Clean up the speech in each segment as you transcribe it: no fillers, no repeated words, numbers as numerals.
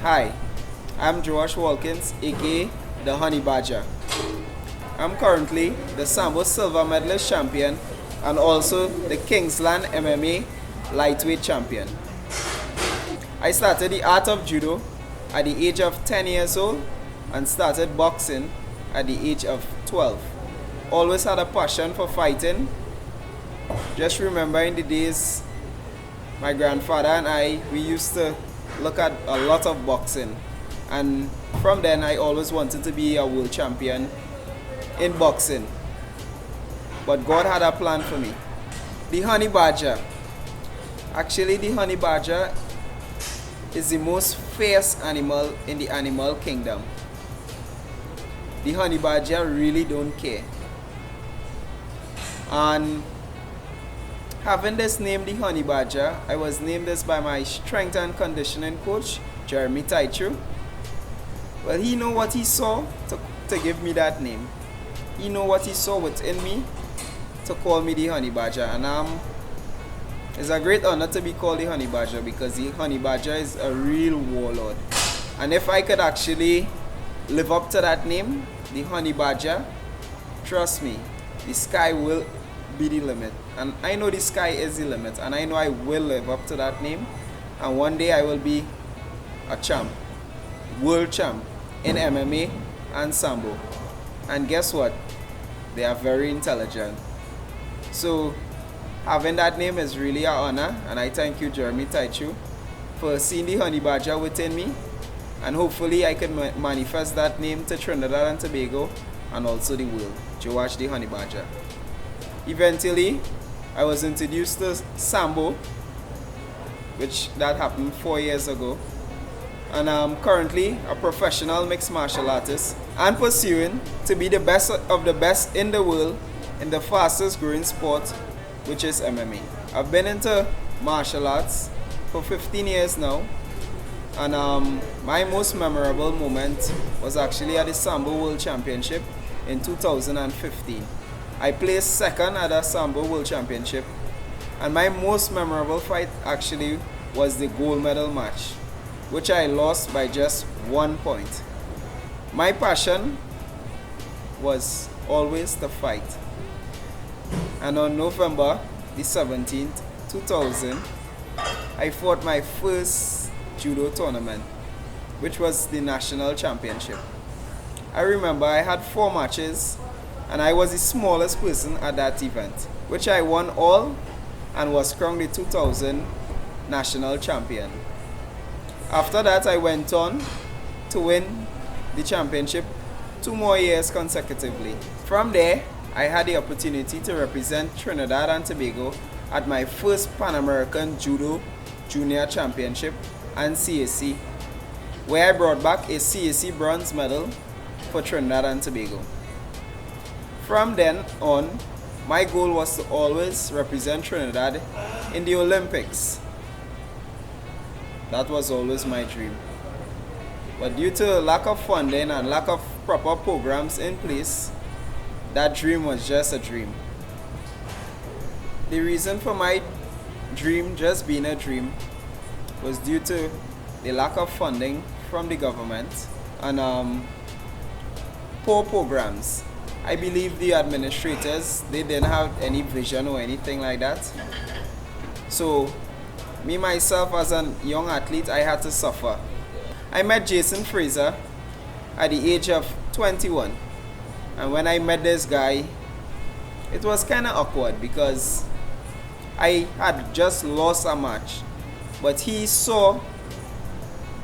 Hi, I'm Joash Walkins, aka the Honey Badger. I'm currently the Sambo Silver Medalist champion and also the Kingsland MMA lightweight champion. I started the art of judo at the age of 10 years old and started boxing at the age of 12. Always had a passion for fighting. Just remembering the days my grandfather and we used to look at a lot of boxing, and from then I always wanted to be a world champion in boxing. But God had a plan for me. The honey badger. Actually, the honey badger is the most fierce animal in the animal kingdom. The honey badger really don't care. And having this name, the honey badger, I was named this by my strength and conditioning coach, Jeremy Taichu. Well, he know what he saw to give me that name. He know what he saw within me to call me the honey badger, and it's a great honor to be called the honey badger because the honey badger is a real warlord. And if I could actually live up to that name, the honey badger, trust me, the sky will be the limit. And I know the sky is the limit, and I know I will live up to that name, and one day I will be a champ, world champ in MMA and Sambo. And guess what? They are very intelligent. So having that name is really an honor, and I thank you, Jeremy Taichu, for seeing the honey badger within me, and hopefully I can manifest that name to Trinidad and Tobago and also the world. Joash the honey badger. Eventually, I was introduced to Sambo, which that happened 4 years ago, and I'm currently a professional mixed martial artist and pursuing to be the best of the best in the world in the fastest growing sport, which is MMA. I've been into martial arts for 15 years now, and my most memorable moment was actually at the Sambo World Championship in 2015. I placed second at the Sambo World Championship, and my most memorable fight actually was the gold medal match, which I lost by just 1 point. My passion was always to fight. And on November the 17th, 2000, I fought my first judo tournament, which was the national championship. I remember I had 4 matches, and I was the smallest person at that event, which I won all and was crowned the 2000 national champion. After that, I went on to win the championship 2 more years consecutively. From there, I had the opportunity to represent Trinidad and Tobago at my first Pan American Judo Junior Championship and CAC, where I brought back a CAC bronze medal for Trinidad and Tobago. From then on, my goal was to always represent Trinidad in the Olympics. That was always my dream. But due to lack of funding and lack of proper programs in place, that dream was just a dream. The reason for my dream just being a dream was due to the lack of funding from the government and poor programs. I believe the administrators, they didn't have any vision or anything like that. So me myself as a young athlete, I had to suffer. I met Jason Fraser at the age of 21. And when I met this guy, it was kind of awkward because I had just lost a match. But he saw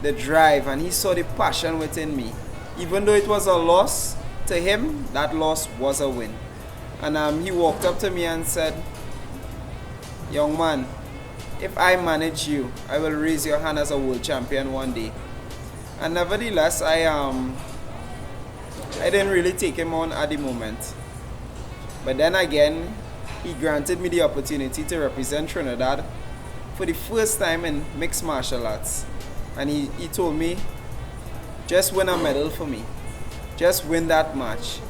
the drive and he saw the passion within me. Even though it was a loss, to him, that loss was a win. And he walked up to me and said, "Young man, if I manage you, I will raise your hand as a world champion one day." And nevertheless, I didn't really take him on at the moment. But then again, he granted me the opportunity to represent Trinidad for the first time in mixed martial arts. And he told me, just win a medal for me. Just win that match.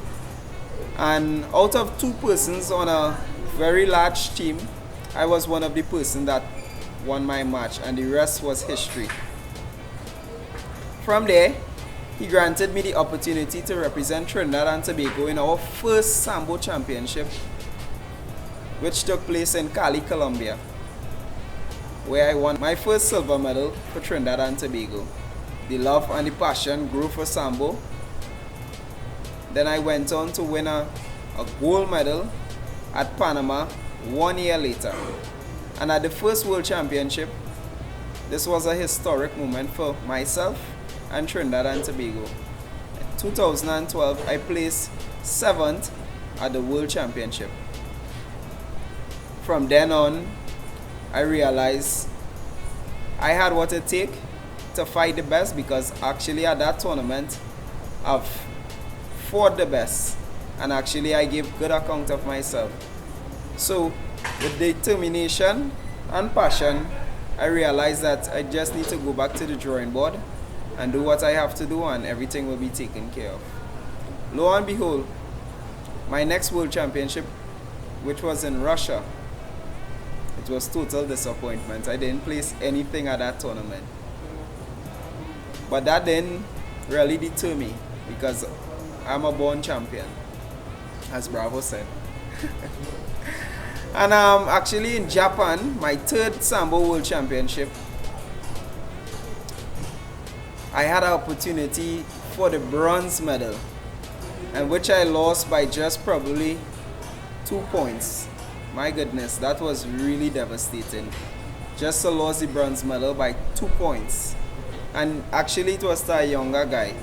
And out of 2 persons on a very large team, I was one of the persons that won my match, and the rest was history. From there, he granted me the opportunity to represent Trinidad and Tobago in our first Sambo championship, which took place in Cali, Colombia, where I won my first silver medal for Trinidad and Tobago. The love and the passion grew for Sambo. Then I went on to win a gold medal at Panama 1 year later. And at the first World Championship, this was a historic moment for myself and Trinidad and Tobago. In 2012, I placed 7th at the World Championship. From then on, I realized I had what it takes to fight the best, because actually at that tournament, I've fought the best, and actually I gave good account of myself. So with determination and passion, I realized that I just need to go back to the drawing board and do what I have to do, and everything will be taken care of. Lo and behold, my next World Championship, which was in Russia, it was total disappointment. I didn't place anything at that tournament. But that didn't really deter me, because I'm a born champion, as Bravo said. And actually in Japan, my 3rd Sambo World Championship, I had an opportunity for the bronze medal, and which I lost by just probably 2 points. My goodness, that was really devastating. Just to lose the bronze medal by 2 points. And actually it was to a younger guy.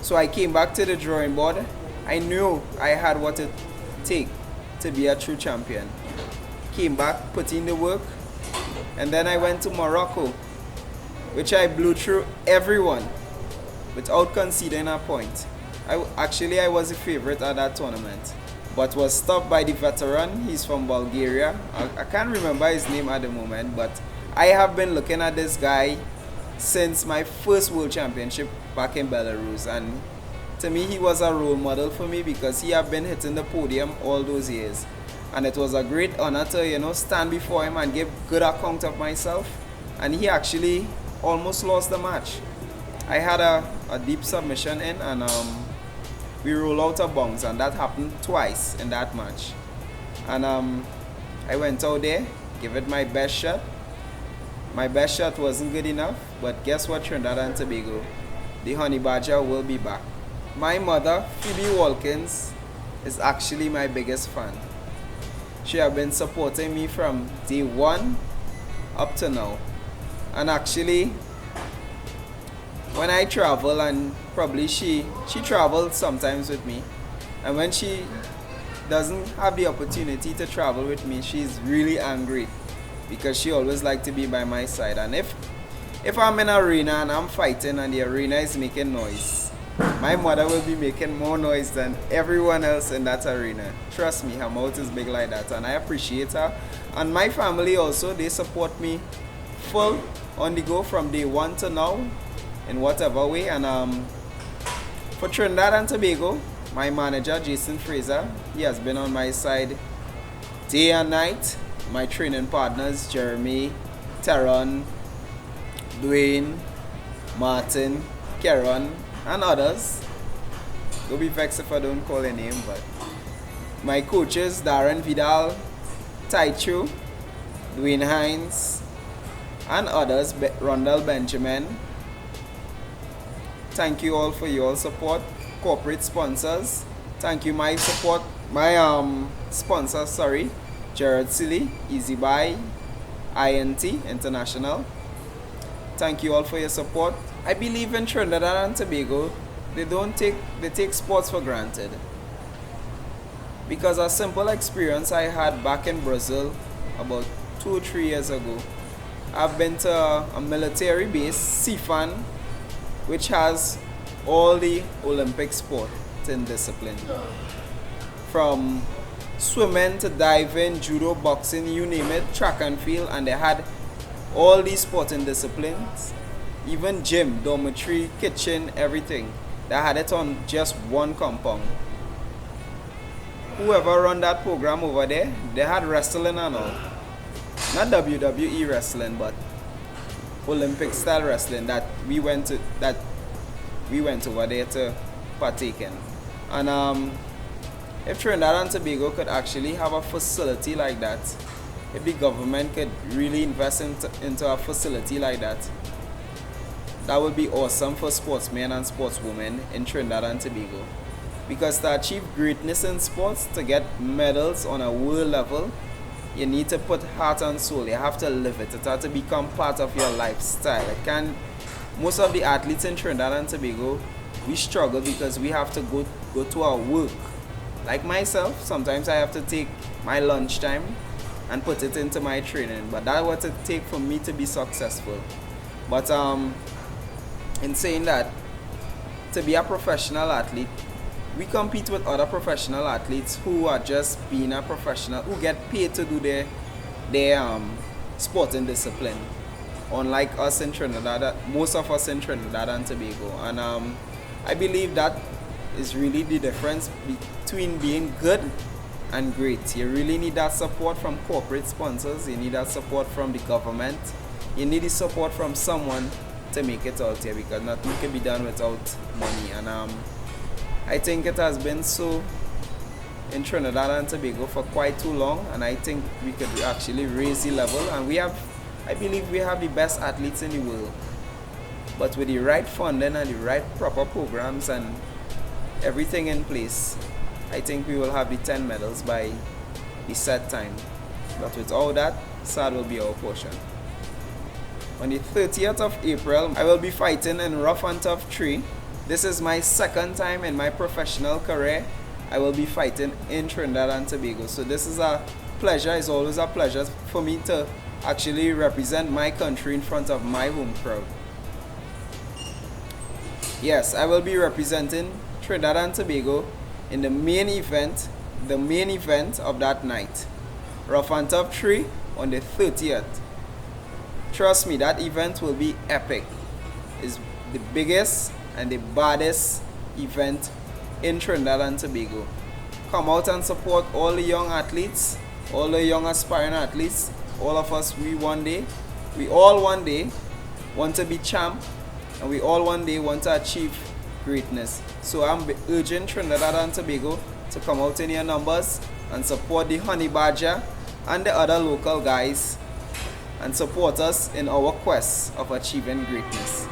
So I came back to the drawing board. I knew I had what it takes to be a true champion. Came back, put in the work, and then I went to Morocco, which I blew through everyone without conceding a point. I was the favorite at that tournament, but was stopped by the veteran. He's from Bulgaria. I can't remember his name at the moment, but I have been looking at this guy since my first World Championship back in Belarus, and to me he was a role model for me, because he have been hitting the podium all those years, and it was a great honor to stand before him and give good account of myself. And he actually almost lost the match. I had a deep submission in, and we rolled out of bounds, and that happened twice in that match. And I went out there, give it my best shot. My best shot wasn't good enough, but guess what, Trinidad and Tobago, the Honey Badger will be back. My mother, Phoebe Walkins, is actually my biggest fan. She has been supporting me from day one up to now. And actually, when I travel, and probably she travels sometimes with me, and when she doesn't have the opportunity to travel with me, she's really angry, because she always likes to be by my side. And if I'm in an arena and I'm fighting and the arena is making noise, my mother will be making more noise than everyone else in that arena. Trust me, her mouth is big like that, and I appreciate her. And my family also, they support me full on the go from day one to now, in whatever way. And for Trinidad and Tobago, my manager Jason Fraser, he has been on my side day and night. My training partners Jeremy, Teron, Dwayne, Martin, Karen, and others. Don't be vexed if I don't call their name, but my coaches Darren Vidal, Taichu, Dwayne Hines, and others, Rondell Benjamin. Thank you all for your support. Corporate sponsors, thank you my sponsors, Jared Silly, Easy Buy, INT International. Thank you all for your support. I believe in Trinidad and Tobago, they take sports for granted. Because a simple experience I had back in Brazil about 2 or 3 years ago. I've been to a military base, CFAN, which has all the Olympic sports and discipline. From swimming to diving, judo, boxing, you name it, track and field, and they had all these sporting disciplines, even gym, dormitory, kitchen, everything. They had it on just one compound. Whoever run that program over there, they had wrestling and all. Not WWE wrestling, but Olympic style wrestling that we went over there to partake in. And if Trinidad and Tobago could actually have a facility like that, if the government could really invest into a facility like that, that would be awesome for sportsmen and sportswomen in Trinidad and Tobago. Because to achieve greatness in sports, to get medals on a world level, you need to put heart and soul. You have to live it. It has to become part of your lifestyle. Most of the athletes in Trinidad and Tobago, we struggle because we have to go to our work. Like myself, sometimes I have to take my lunchtime and put it into my training. But that's what it takes for me to be successful. But in saying that, to be a professional athlete, we compete with other professional athletes who are just being a professional, who get paid to do their sporting discipline. Unlike us in Trinidad, most of us in Trinidad and Tobago. And I believe that is really the difference between being good and great. You really need that support from corporate sponsors. You need that support from the government. You need the support from someone to make it out here, because nothing can be done without money. And I think it has been so in Trinidad and Tobago for quite too long, and I think we could actually raise the level, and I believe we have the best athletes in the world. But with the right funding and the right proper programs and everything in place, I think we will have the 10 medals by the set time. But with all that, sad will be our portion. On the 30th of April, I will be fighting in Ruff N Tuff 3. This is my second time in my professional career I will be fighting in Trinidad and Tobago. So this is a pleasure. It's always a pleasure for me to actually represent my country in front of my home crowd. Yes, I will be representing Trinidad and Tobago in the main event of that night. Ruff N Tuff 3 on the 30th. Trust me, that event will be epic. It's the biggest and the baddest event in Trinidad and Tobago. Come out and support all the young athletes, all the young aspiring athletes. All of us, we all one day want to be champ, and we all one day want to achieve greatness. So I'm urging Trinidad and Tobago to come out in your numbers and support the Honey Badger and the other local guys, and support us in our quest of achieving greatness.